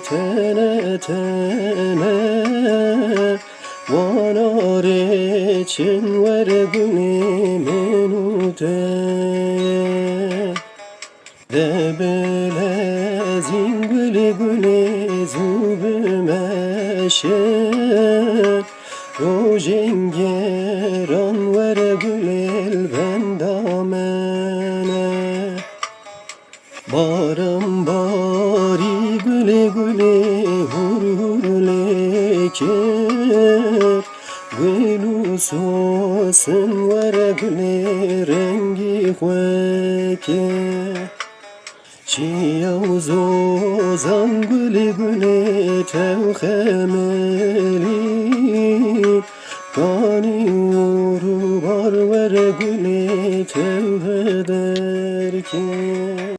tene tene Vanare çin vere güne menute Debele zingüle güle zubümeşe Rojengeran vere gülel bendamene Baram bari güle güle hur hur leker Gülü sosun vere güle rengi hueke Çiyav zozan güle güle tevhemeli Kani uru bar vere güle tevhe derken